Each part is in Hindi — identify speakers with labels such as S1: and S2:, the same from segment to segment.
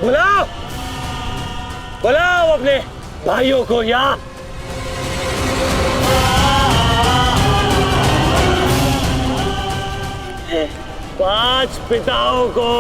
S1: बुलाओ बुलाओ अपने भाइयों को यहाँ। पांच पिताओं को।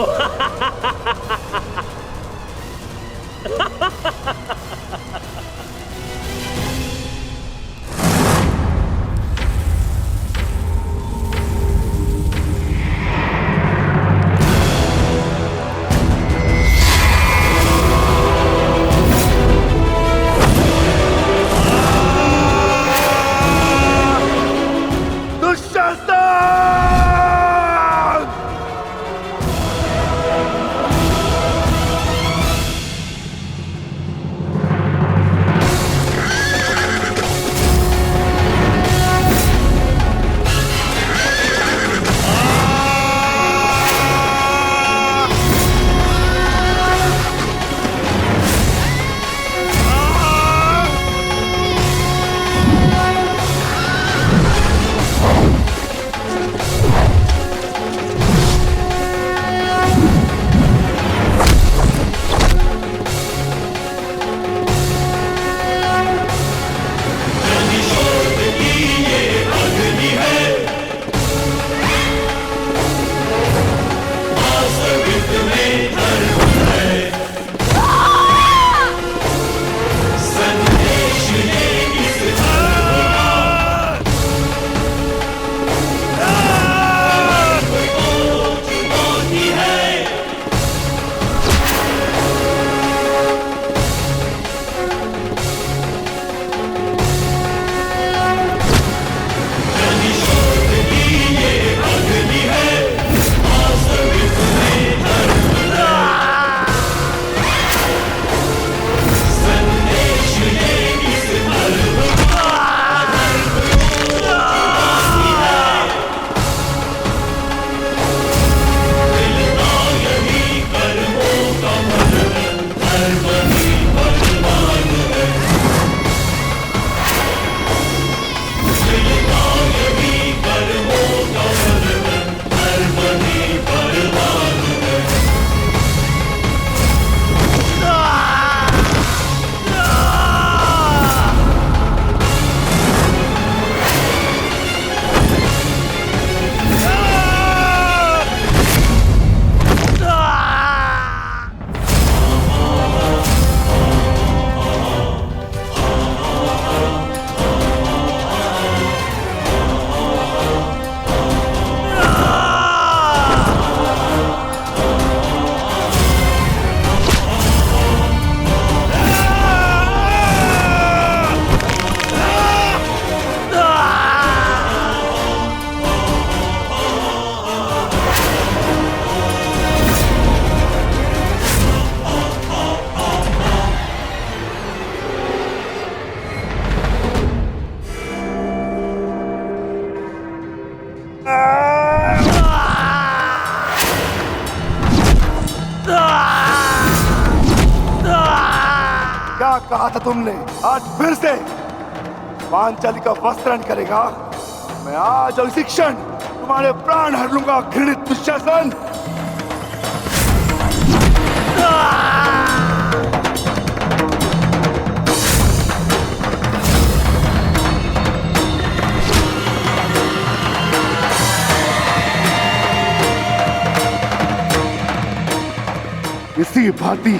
S2: क्या कहा था तुमने? आज फिर से पांचाली का वस्त्रण करेगा? मैं आज और इसी क्षण तुम्हारे प्राण हर लूंगा घृणित दुशासन। इसी भांति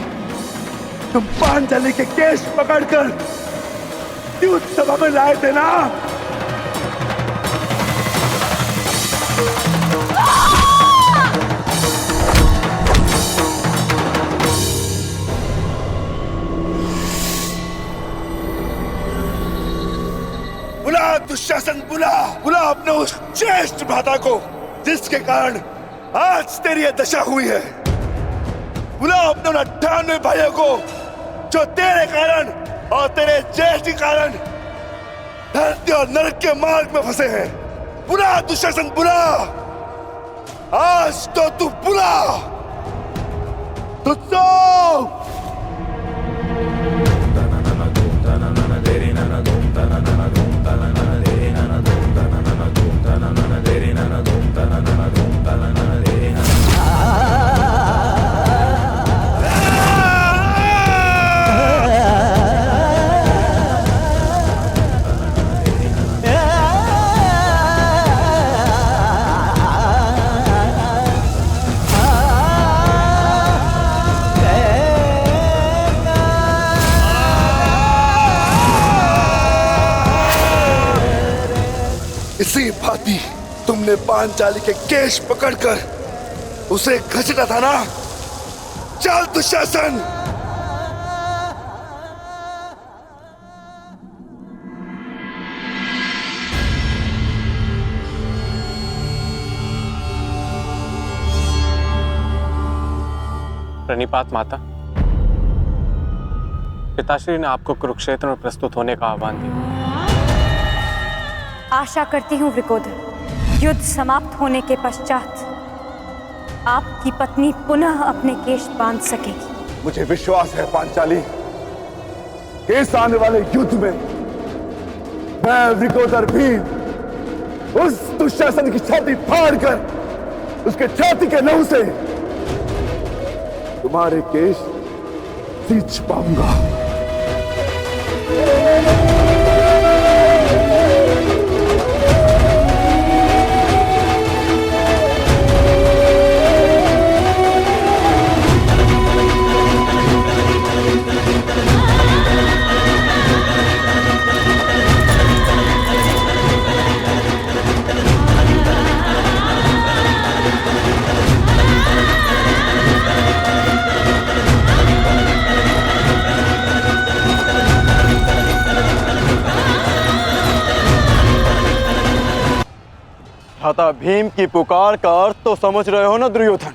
S2: तुम पांचाली के केश पकड़कर युद्ध सभा में लाए थे ना? बुला दुशासन, बुला बुला अपने उस ज्येष्ठ भ्राता को जिसके कारण आज तेरी यह दशा हुई है। बुला अपने 98 भाइयों को जो तेरे कारण और तेरे ज्येष्ठ के कारण धरती और नरक के मार्ग में फंसे हैं। बुला दुशासन, बुला आज तो तू बुला तुझको। उसी भांति तुमने पांचाली के केश पकड़कर उसे घसीटा था ना। चल दुशासन।
S3: प्रणिपात माता, पिताश्री ने आपको कुरुक्षेत्र में प्रस्तुत होने का आह्वान दिया।
S4: आशा करती हूँ वृकोदर, युद्ध समाप्त होने के पश्चात आपकी पत्नी पुनः अपने केश बांध सकेगी।
S2: मुझे विश्वास है पांचाली, इस आने वाले युद्ध में मैं वृकोदर भी उस दुशासन की छाती फाड़कर उसके छाती के लहू से तुम्हारे केश सींच पाऊंगा।
S5: भ्राता भीम की पुकार का अर्थ तो समझ रहे हो ना दुर्योधन।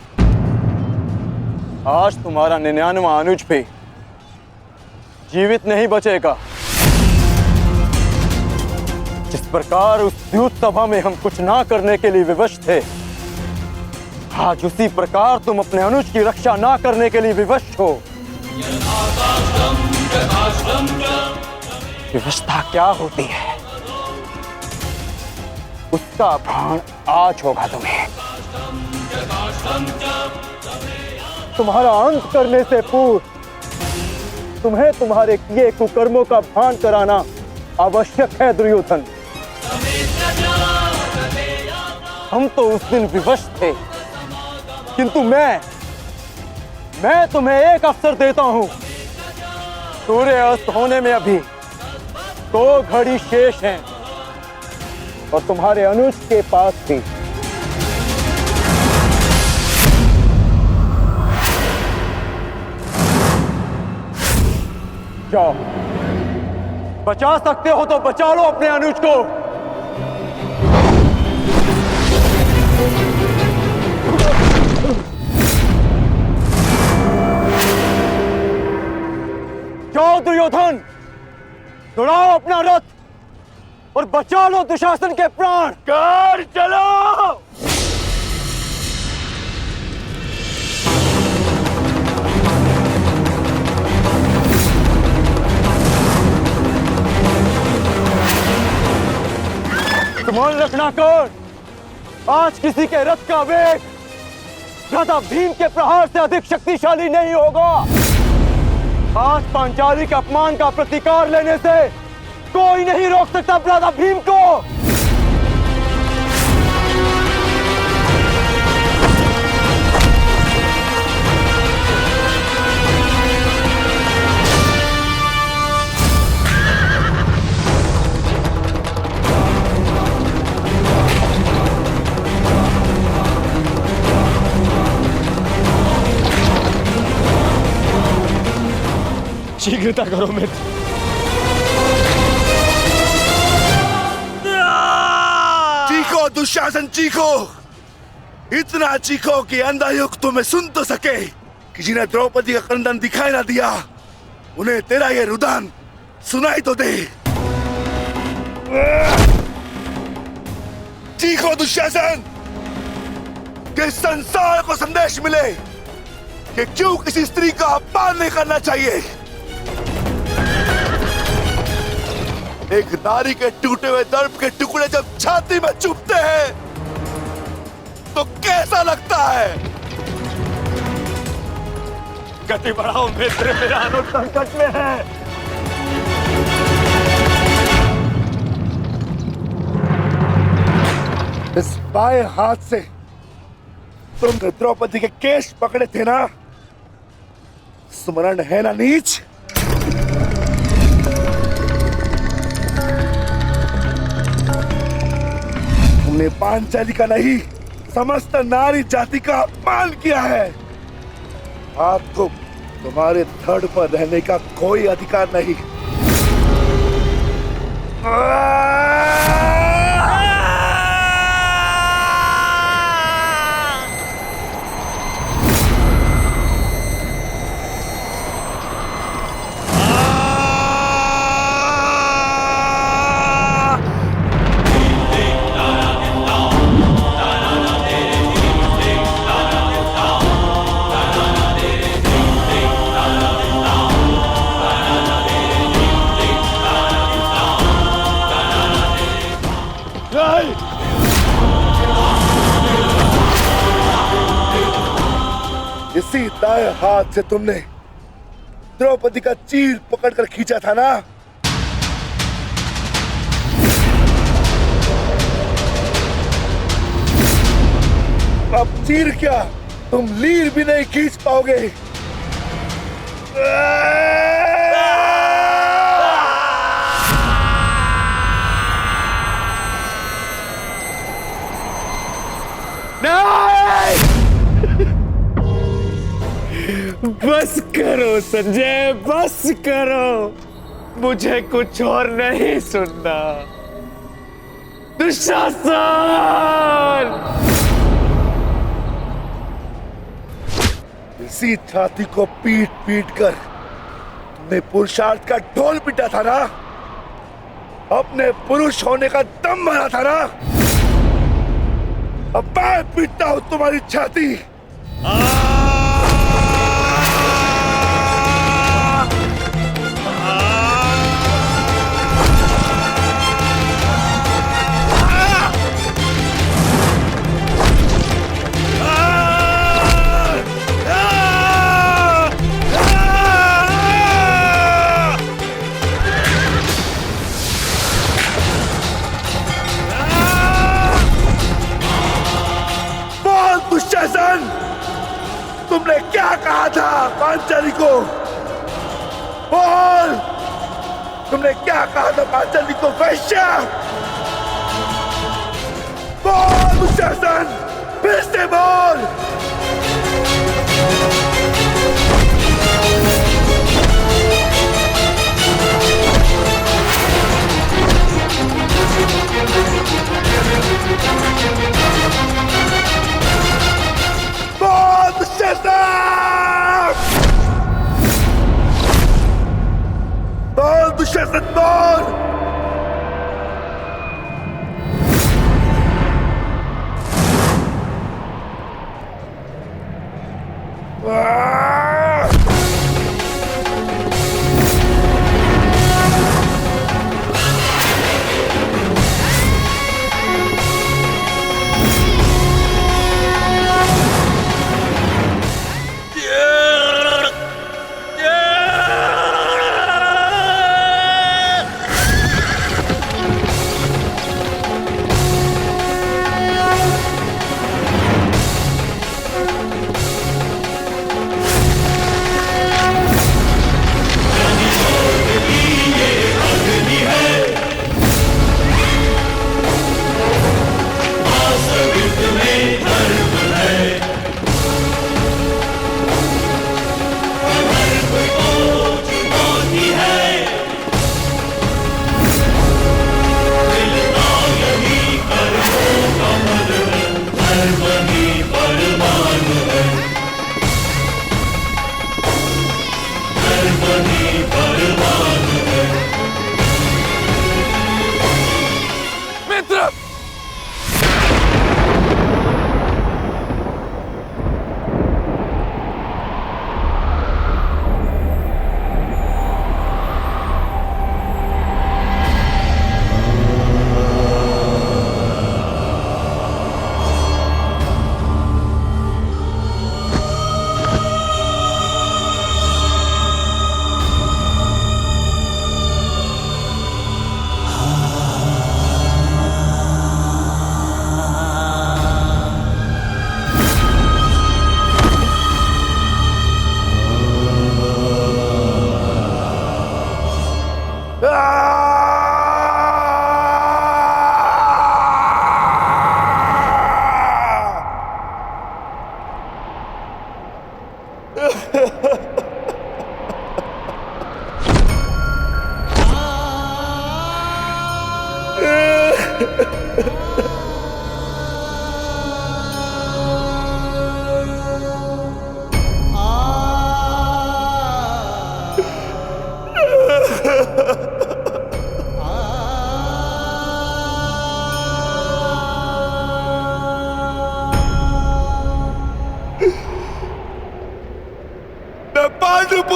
S5: आज तुम्हारा 99वां अनुज भी जीवित नहीं बचेगा। जिस प्रकार उस युद्ध सभा में हम कुछ ना करने के लिए विवश थे, आज उसी प्रकार तुम अपने अनुज की रक्षा ना करने के लिए विवश हो। विवशता क्या होती है उसका भान आज होगा तुम्हें। तुम्हारा अंत करने से पूर्व तुम्हें तुम्हारे किए कुकर्मों का भान कराना आवश्यक है दुर्योधन। हम तो उस दिन विवश थे, किंतु मैं तुम्हें एक अवसर देता हूं। सूर्य अस्त होने में अभी 2 घड़ी शेष हैं और तुम्हारे अनुज के पास भी। जाओ, बचा सकते हो तो बचा लो अपने अनुज को। जाओ दुर्योधन, दौड़ाओ अपना रथ और बचा लो दुशासन के प्राण।
S1: कर चलो।
S5: ध्यान रखना कर, आज किसी के रथ का वेग भ्राता भीम के प्रहार से अधिक शक्तिशाली नहीं होगा। आज पांचाली के अपमान का प्रतिकार लेने से कोई नहीं रोक सकता भ्राता भीम को।
S1: शीघ्रता करो मित्र।
S2: चीखो दुशासन, चीखो। इतना चीखो कि अंधायुक्त तुम्हें सुन तो सके कि जिन्हें द्रौपदी का क्रंदन दिखाई ना दिया, उन्हें तेरा ये रुदन सुनाई तो दे। चीखो दुशासन, कि संसार को संदेश मिले कि क्यों किसी स्त्री का अपमान नहीं करना चाहिए। एक नारी के टूटे हुए दर्प के टुकड़े जब छाती में चुभते हैं तो कैसा लगता है।
S1: गति बढ़ाओ मित्र, मेरा अनुज संकट में है।
S2: इस बाएं हाथ से तुमने द्रौपदी के केश पकड़े थे ना, स्मरण है ना नीच। तुमने पांचाली का नहीं, समस्त नारी जाति का अपमान किया है। आपको तुम्हारे धड़ पर रहने का कोई अधिकार नहीं। इसी दाएं हाथ से तुमने द्रौपदी का चीर पकड़कर खींचा था ना? अब चीर क्या, तुम लीर भी नहीं खींच पाओगे।
S1: बस करो संजय, बस करो, मुझे कुछ और नहीं सुनना। दुशासन!
S2: इसी छाती को पीट पीट कर तुमने पुरुषार्थ का ढोल पीटा था ना? अपने पुरुष होने का दम भरा था ना? अब मैं पीटता हूं तुम्हारी छाती। दुशासन, तुमने क्या कहा था पांचाली को? बोल, तुमने क्या कहा था पांचाली को? वैश्या! बोल दुशासन, फिर से बोल। बोल दुशासन, बोल।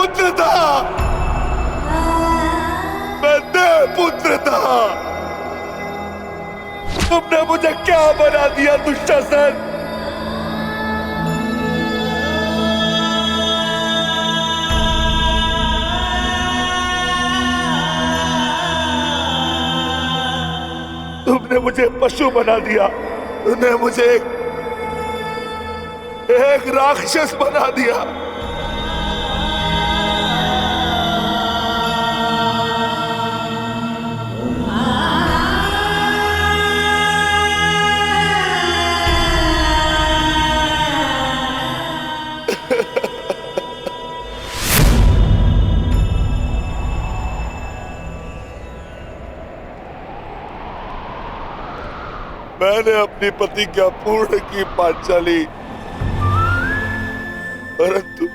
S2: पुत्र था, मैं देव पुत्र था। तुमने मुझे क्या बना दिया दुशासन? तुमने मुझे पशु बना दिया, तुमने मुझे एक राक्षस बना दिया। मैंने अपनी प्रतिज्ञा पूर्ण की पांचाली, परंतु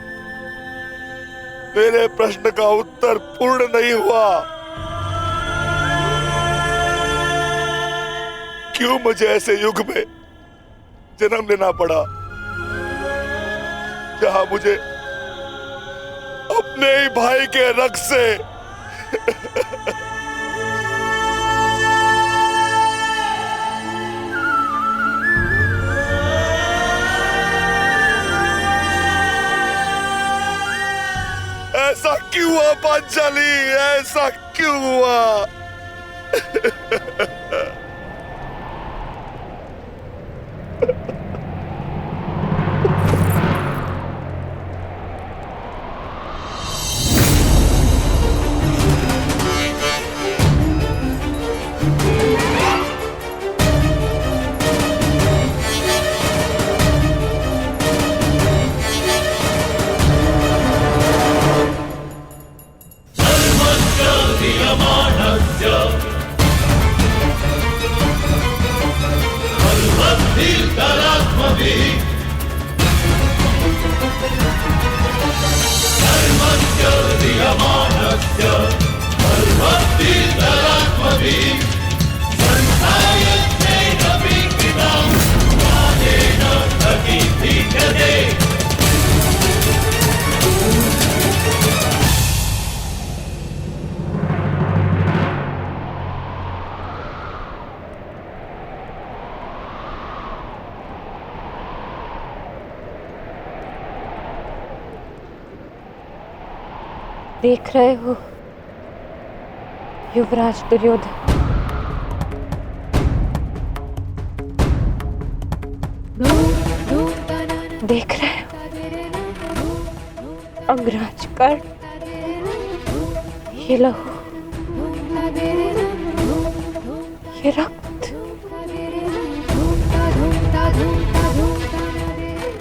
S2: मेरे प्रश्न का उत्तर पूर्ण नहीं हुआ। क्यों मुझे ऐसे युग में जन्म लेना पड़ा जहां मुझे अपने ही भाई के रक्त से ऐसा क्यों हुआ पांचाली? ऐसा क्यों हुआ?
S6: देख रहे हो युवराज दुर्योधन, देख रहे हो अंगराज कर्ण, ये लहू, ये रक्त,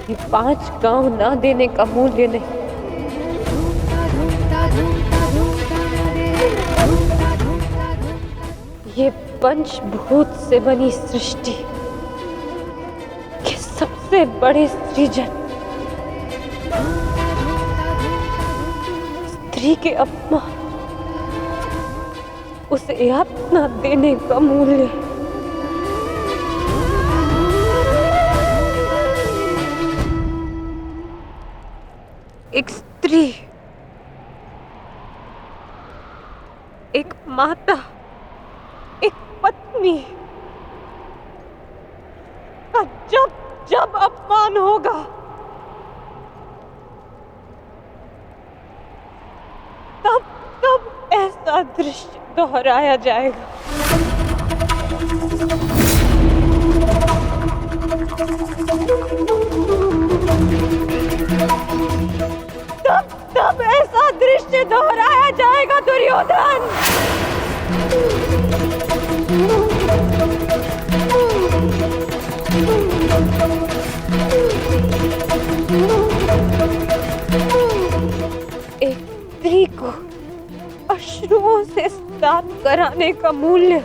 S6: ये 5 गांव ना देने का मूल्य नहीं। ये पंचभूत से बनी सृष्टि के सबसे बड़े सृजन, स्त्री के अपमान, उसे यातना देने का मूल्य। एक स्त्री, एक माता, एक पत्नी का जब जब अपमान होगा, तब तब ऐसा दृश्य दोहराया जाएगा। तब तब ऐसा दृश्य दोहराया जाएगा दुर्योधन। एक स्त्री को अश्रुओं से स्नान कराने का मूल्य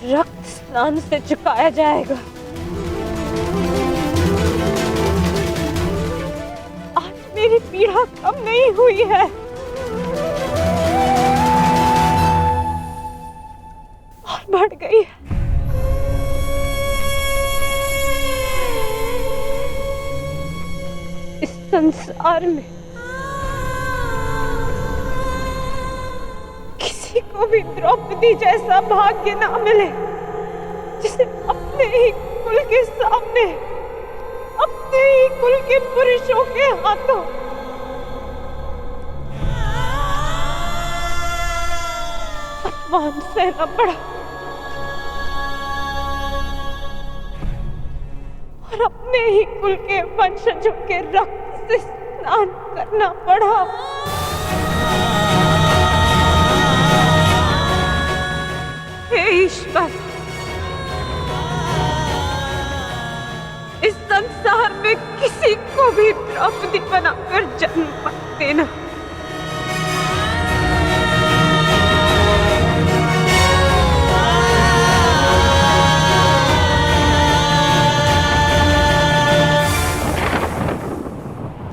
S6: रक्त स्नान से चुकाया जाएगा। आज मेरी पीड़ा कम नहीं हुई है, और बढ़ गई है। इस संसार में किसी को भी द्रौपदी जैसा भाग्य ना मिले जिसे अपने ही कुल के सामने, अपने ही कुल के पुरुषों के हाथों अपमान सहना पड़ा और अपने ही कुल के वंशजों के रक्त से स्नान करना पड़ा। हे ईश्वर, इस संसार में किसी को भी द्रौपदी बनाकर जन्म मत देना।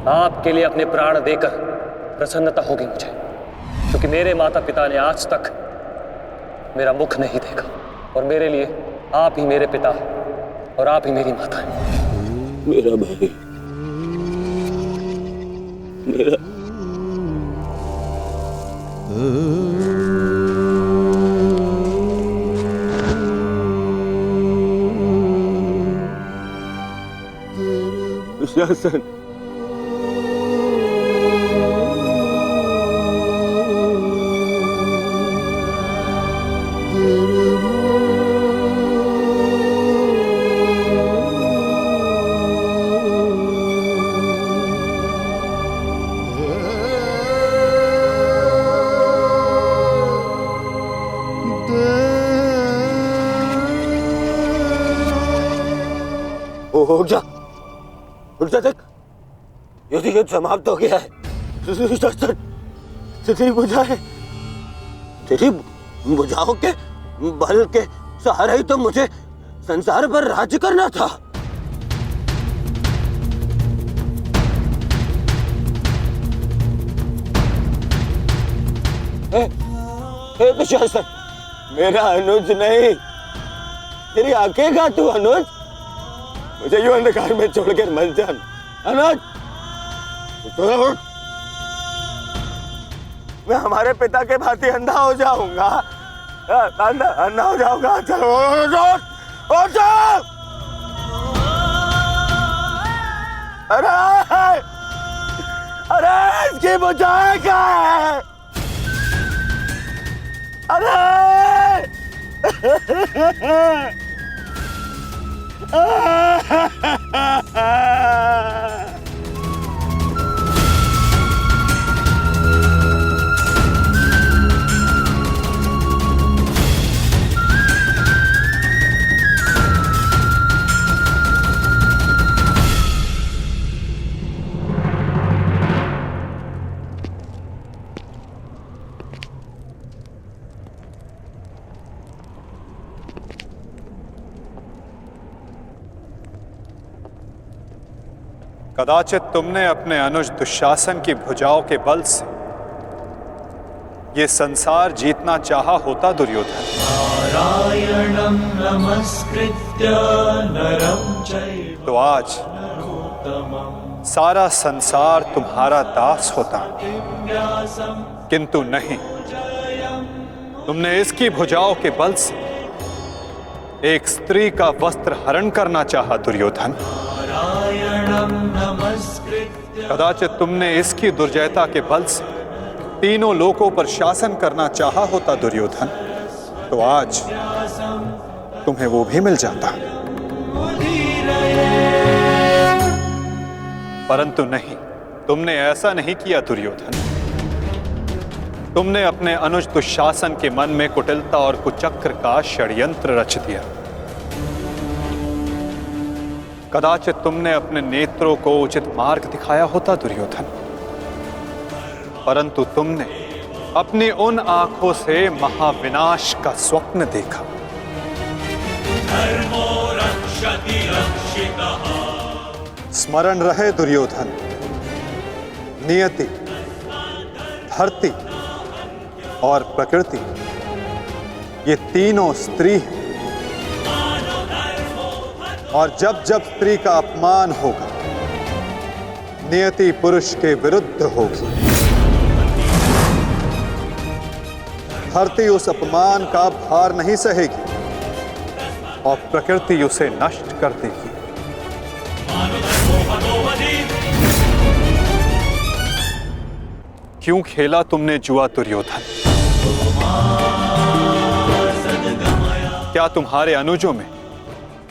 S7: आपके लिए अपने प्राण देकर प्रसन्नता होगी मुझे, क्योंकि मेरे माता पिता ने आज तक मेरा मुख नहीं देखा और मेरे लिए आप ही मेरे पिता और आप ही मेरी माता हैं।
S8: मेरा भाई, मेरा दुशासन, उठ जा, देख, युद्ध समाप्त हो गया है। तेरी बुझाएं, तेरी बुझाओं के बल के सहारे ही तो मुझे संसार पर राज्य करना था। दुशासन, मेरा अनुज नहीं, तेरी आंखें का तू अनुज, मुझे यूं अंधकार में छोड़कर मत जा अनुज। मैं हमारे पिता के भांति अंधा हो जाऊंगा, अंधा हो जाऊंगा। चलो अरे इसकी बुझाएं क्या है? अरे
S9: कदाचित तुमने अपने अनुज दुशासन की भुजाओं के बल से ये संसार जीतना चाहा होता दुर्योधन।
S10: नारायणं नमस्कृत्य नरं चैव
S9: तो आज सारा संसार तुम्हारा दास होता, किंतु नहीं, तुमने इसकी भुजाओं के बल से एक स्त्री का वस्त्र हरण करना चाहा दुर्योधन। कदाचित तुमने इसकी दुर्जयता के बल से तीनों लोकों पर शासन करना चाहा होता दुर्योधन, तो आज तुम्हें वो भी मिल जाता। परंतु नहीं, तुमने ऐसा नहीं किया दुर्योधन। तुमने अपने अनुज दुशासन के मन में कुटिलता और कुचक्र का षड्यंत्र रच दिया। कदाचित तुमने अपने नेत्रों को उचित मार्ग दिखाया होता दुर्योधन, परंतु तुमने अपनी उन आंखों से महाविनाश का स्वप्न देखा। स्मरण रहे दुर्योधन, नियति, धरती और प्रकृति, ये तीनों स्त्री हैं, और जब जब स्त्री का अपमान होगा, नियति पुरुष के विरुद्ध होगी। धरती उस अपमान का भार नहीं सहेगी और प्रकृति उसे नष्ट कर देगी। क्यों खेला तुमने जुआ दुर्योधन? क्या तुम्हारे अनुजों में,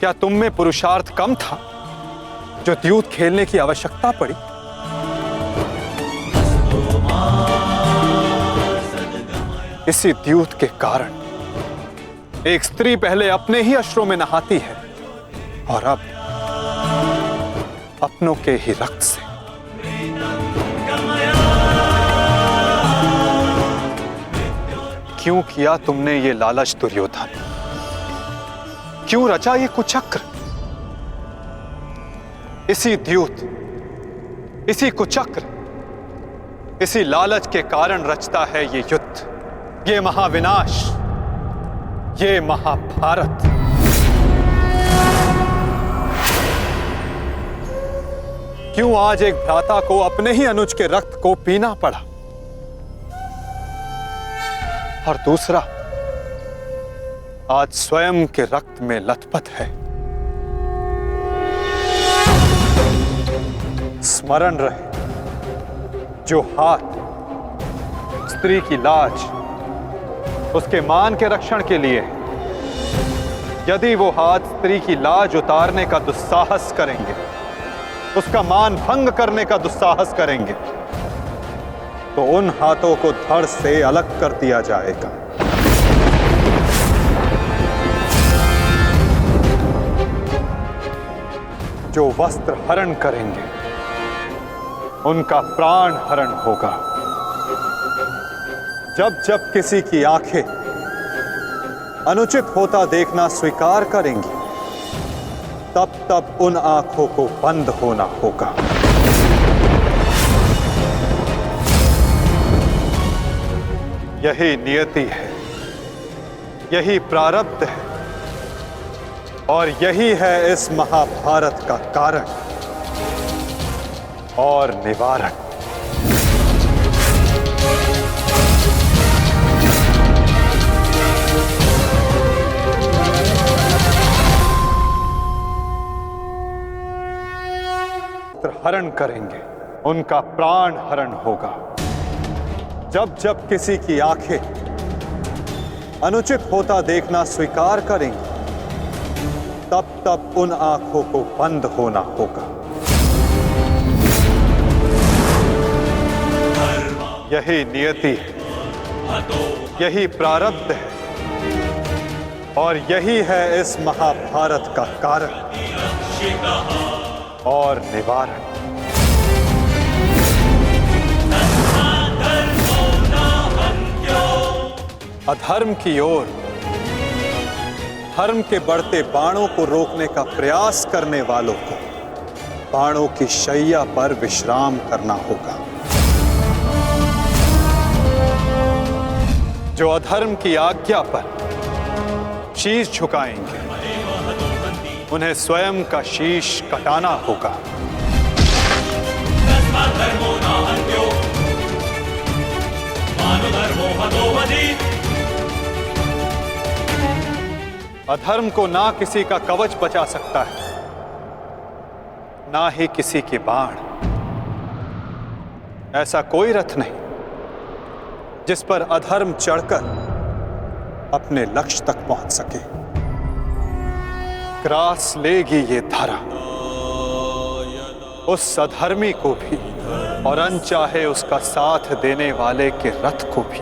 S9: क्या तुम में पुरुषार्थ कम था जो द्यूत खेलने की आवश्यकता पड़ी? इसी द्यूत के कारण एक स्त्री पहले अपने ही अश्रों में नहाती है और अब अपनों के ही रक्त से। क्यों किया तुमने ये लालच दुर्योधन? क्यों रचा ये कुचक्र? इसी द्यूत, इसी कुचक्र, इसी लालच के कारण रचता है ये युद्ध, ये महाविनाश, ये महाभारत। क्यों आज एक भ्राता को अपने ही अनुज के रक्त को पीना पड़ा और दूसरा आज स्वयं के रक्त में लथपथ है? स्मरण रहे, जो हाथ स्त्री की लाज, उसके मान के रक्षण के लिए, यदि वो हाथ स्त्री की लाज उतारने का दुस्साहस करेंगे, उसका मान भंग करने का दुस्साहस करेंगे, तो उन हाथों को धड़ से अलग कर दिया जाएगा। जो वस्त्र हरण करेंगे उनका प्राण हरण होगा। जब जब किसी की आंखें अनुचित होता देखना स्वीकार करेंगी, तब तब उन आंखों को बंद होना होगा। यही नियति है, यही प्रारब्ध है और यही है इस महाभारत का कारण और निवारण। हरण करेंगे उनका प्राण हरण होगा। जब जब किसी की आंखें अनुचित होता देखना स्वीकार करेंगी, तब तब उन आंखों को बंद होना होगा। यही नियति है, यही प्रारब्ध है और यही है इस महाभारत का कारण और निवारण। अधर्म की ओर धर्म के बढ़ते बाणों को रोकने का प्रयास करने वालों को बाणों की शैया पर विश्राम करना होगा। जो अधर्म की आज्ञा पर शीश झुकाएंगे, उन्हें स्वयं का शीश कटाना होगा। अधर्म को ना किसी का कवच बचा सकता है, ना ही किसी के बाण। ऐसा कोई रथ नहीं जिस पर अधर्म चढ़कर अपने लक्ष्य तक पहुंच सके। ग्रास लेगी ये धरा उस अधर्मी को भी और अनचाहे उसका साथ देने वाले के रथ को भी,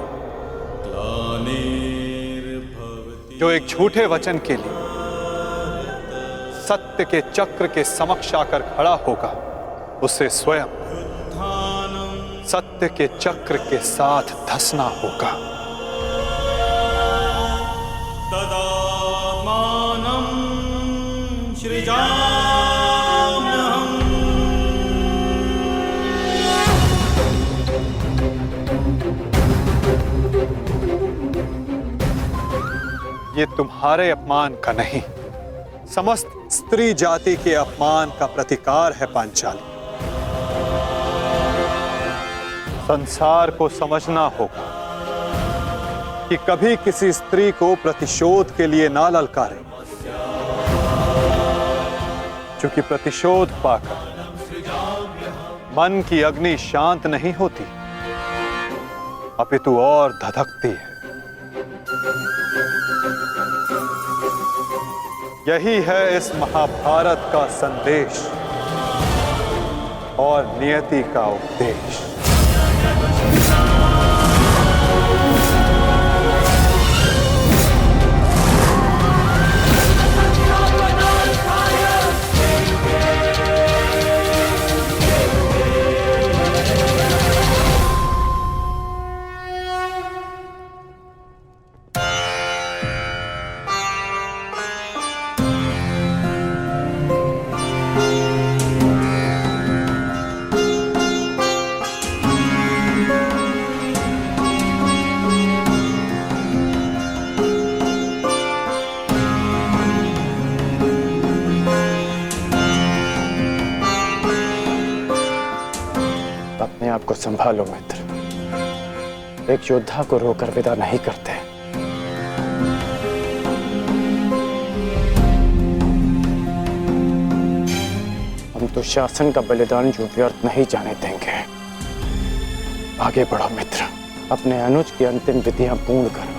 S9: जो एक झूठे वचन के लिए सत्य के चक्र के समक्ष आकर खड़ा होगा, उसे स्वयं सत्य के चक्र के साथ धंसना होगा। ये तुम्हारे अपमान का नहीं, समस्त स्त्री जाति के अपमान का प्रतिकार है पांचाली। संसार को समझना होगा कि कभी किसी स्त्री को प्रतिशोध के लिए ना ललकारे, क्योंकि प्रतिशोध पाकर मन की अग्नि शांत नहीं होती, अपितु और धधकती है। यही है इस महाभारत का संदेश और नियति का उपदेश।
S5: अपने आप को संभालो मित्र, एक योद्धा को रोकर विदा नहीं करते। हम तो शासन का बलिदान जो व्यर्थ नहीं जाने देंगे। आगे बढ़ो मित्र, अपने अनुज की अंतिम विधियां पूर्ण करो।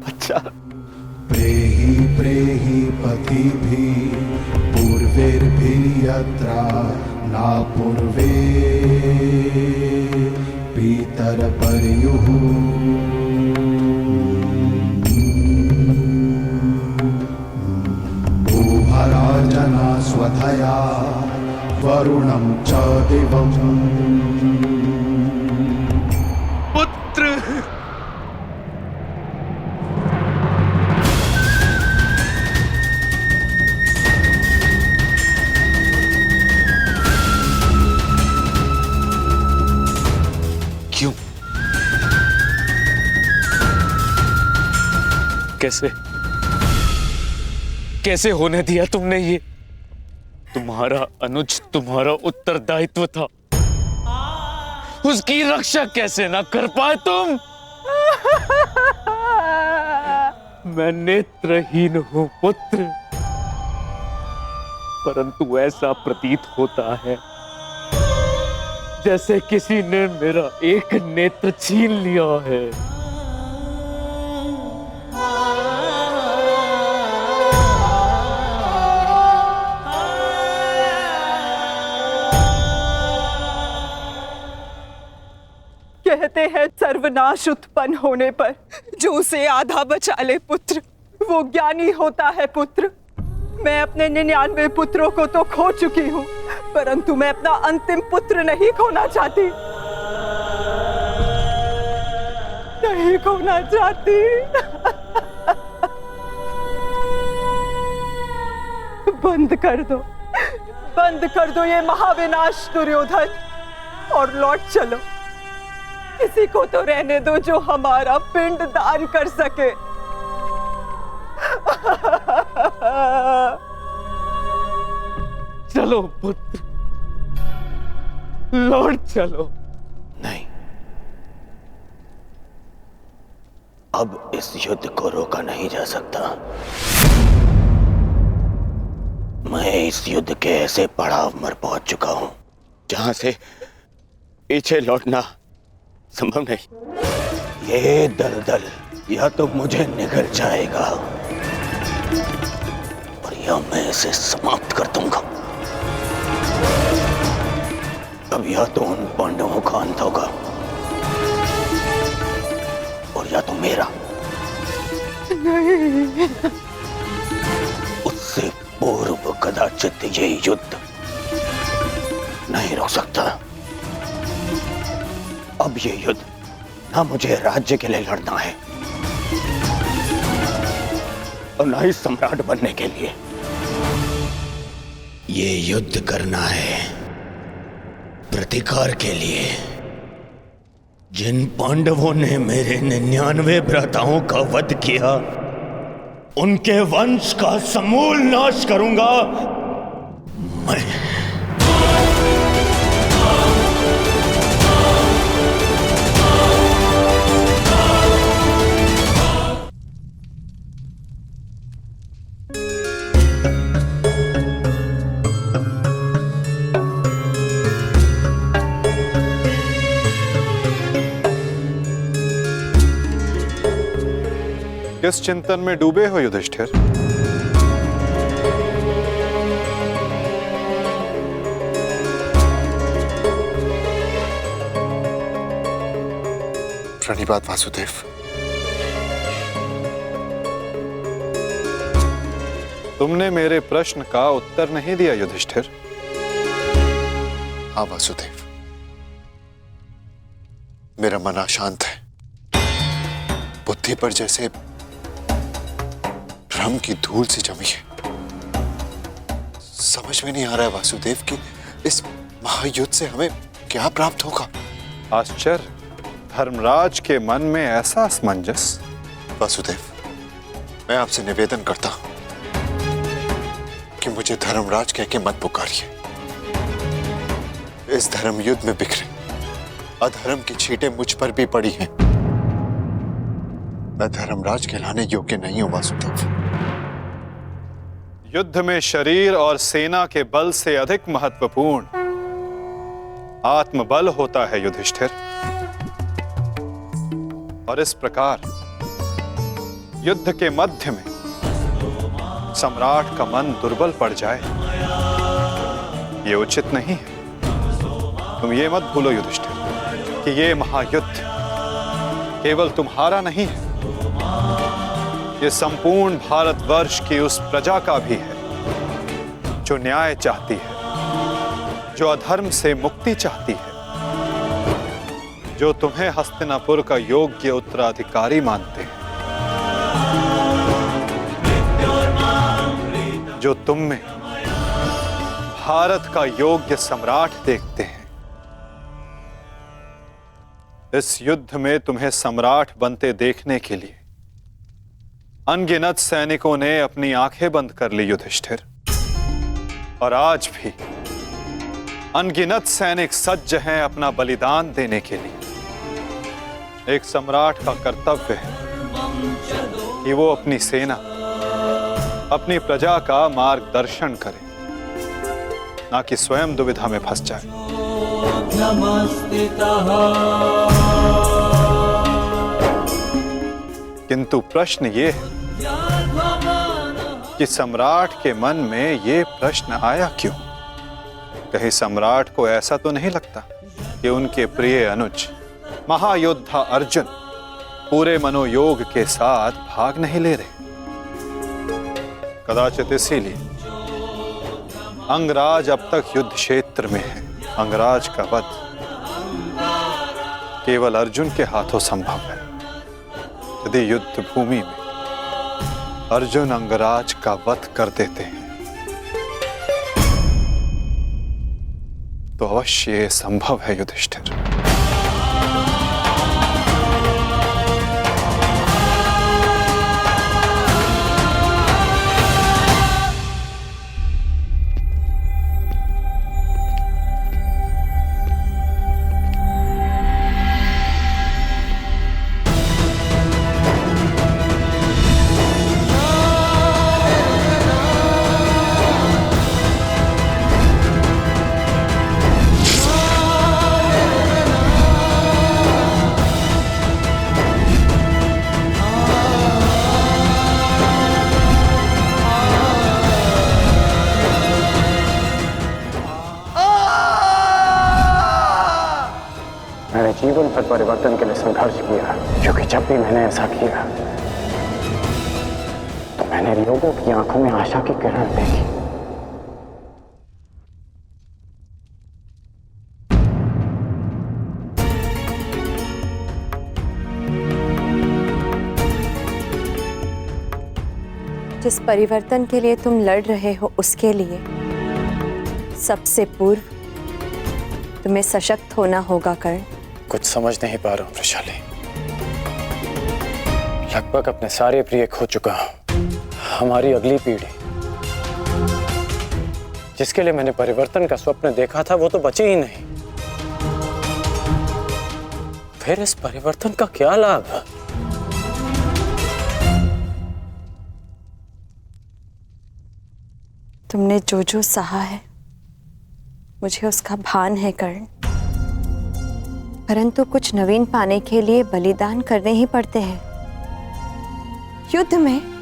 S8: अच्छा,
S10: प्रेहि प्रेहि पतिभिः पूर्वैर्भिर्यत्रा न पूर्वे पितरपर्युः भूभराजना स्वधया वरुणं च दिवम्।
S2: पुत्र
S7: क्यों? कैसे कैसे होने दिया तुमने ये? तुम्हारा अनुज तुम्हारा उत्तरदायित्व था, उसकी रक्षा कैसे ना कर पाए तुम? मैं नेत्रहीन हूं पुत्र, परंतु ऐसा प्रतीत होता है जैसे किसी ने मेरा एक नेत्र छीन लिया है।
S6: कहते हैं सर्वनाश उत्पन्न होने पर जो उसे आधा बचा ले पुत्र, वो ज्ञानी होता है पुत्र। मैं अपने 99 पुत्रों को तो खो चुकी हूँ, परंतु मैं अपना अंतिम पुत्र नहीं खोना चाहती, नहीं खोना चाहती। बंद कर दो ये महाविनाश दुर्योधन, और लौट चलो। किसी को तो रहने दो जो हमारा पिंड दान कर सके।
S7: चलो पुत्र, लौट चलो।
S8: नहीं, अब इस युद्ध को रोका नहीं जा सकता। मैं इस युद्ध के ऐसे पड़ाव पर पहुंच चुका हूं जहां से पीछे लौटना संभव नहीं। ये दलदल या तो मुझे निगल जाएगा और या मैं इसे समाप्त कर दूंगा। अब या तो उन पांडवों का अंत होगा और या तो मेरा।
S6: नहीं।
S8: उससे पूर्व कदाचित ये युद्ध नहीं रुक सकता। अब ये युद्ध ना मुझे राज्य के लिए लड़ना है और ना ही सम्राट बनने के लिए। ये युद्ध करना है प्रतिकार के लिए। जिन पांडवों ने मेरे 99 भ्राताओं का वध किया, उनके वंश का समूल नाश करूंगा मैं।
S9: किस चिंतन में डूबे हो युधिष्ठिर?
S11: प्रणिपात वासुदेव।
S9: तुमने मेरे प्रश्न का उत्तर नहीं दिया युधिष्ठिर।
S11: हाँ वासुदेव, मेरा मन अशांत है। बुद्धि पर जैसे भ्रम की धूल सी जमी है। समझ में नहीं आ रहा है वासुदेव कि इस महायुद्ध से हमें क्या प्राप्त होगा।
S9: आश्चर्य, धर्मराज के मन में ऐसा असमंजस।
S11: वासुदेव, मैं आपसे निवेदन करता हूं कि मुझे धर्मराज कह के मत पुकारिए। इस धर्म युद्ध में बिखरे अधर्म की छींटें मुझ पर भी पड़ी हैं। मैं धर्मराज कहलाने योग्य नहीं हूं वासुदेव।
S9: युद्ध में शरीर और सेना के बल से अधिक महत्वपूर्ण आत्मबल होता है युधिष्ठिर। और इस प्रकार युद्ध के मध्य में सम्राट का मन दुर्बल पड़ जाए, ये उचित नहीं है। तुम ये मत भूलो युधिष्ठिर कि ये महायुद्ध केवल तुम्हारा नहीं है, ये संपूर्ण भारतवर्ष की उस प्रजा का भी है जो न्याय चाहती है, जो अधर्म से मुक्ति चाहती है, जो तुम्हें हस्तिनापुर का योग्य उत्तराधिकारी मानते हैं, जो तुम में भारत का योग्य सम्राट देखते हैं। इस युद्ध में तुम्हें सम्राट बनते देखने के लिए अनगिनत सैनिकों ने अपनी आंखें बंद कर ली युधिष्ठिर। और आज भी अनगिनत सैनिक सज्ज हैं अपना बलिदान देने के लिए। एक सम्राट का कर्तव्य है कि वो अपनी सेना, अपनी प्रजा का मार्गदर्शन करे, ना कि स्वयं दुविधा में फंस जाए। किंतु प्रश्न ये है कि सम्राट के मन में ये प्रश्न आया क्यों? कहीं सम्राट को ऐसा तो नहीं लगता कि उनके प्रिय अनुज महायोद्धा अर्जुन पूरे मनोयोग के साथ भाग नहीं ले रहे? कदाचित इसीलिए अंगराज अब तक युद्ध क्षेत्र में है। अंगराज का वध केवल अर्जुन के हाथों संभव है। यदि युद्ध भूमि में अर्जुन अंगराज का वध कर देते हैं तो अवश्य ये संभव है युधिष्ठिर।
S3: जीवन भर परिवर्तन के लिए संघर्ष किया, क्योंकि जब भी मैंने ऐसा किया मैंने लोगों की आंखों में आशा की किरण देखी।
S4: जिस परिवर्तन के लिए तुम लड़ रहे हो उसके लिए सबसे पूर्व तुम्हें सशक्त होना होगा कर्ण।
S3: कुछ समझ नहीं पा रहा हूं वृषाली। लगभग अपने सारे प्रिय खो चुका हूं। हमारी अगली पीढ़ी जिसके लिए मैंने परिवर्तन का स्वप्न देखा था वो तो बची ही नहीं। फिर इस परिवर्तन का क्या लाभ?
S4: तुमने जो जो सहा है मुझे उसका भान है कर्ण, परंतु कुछ नवीन पाने के लिए बलिदान करने ही पड़ते हैं। युद्ध में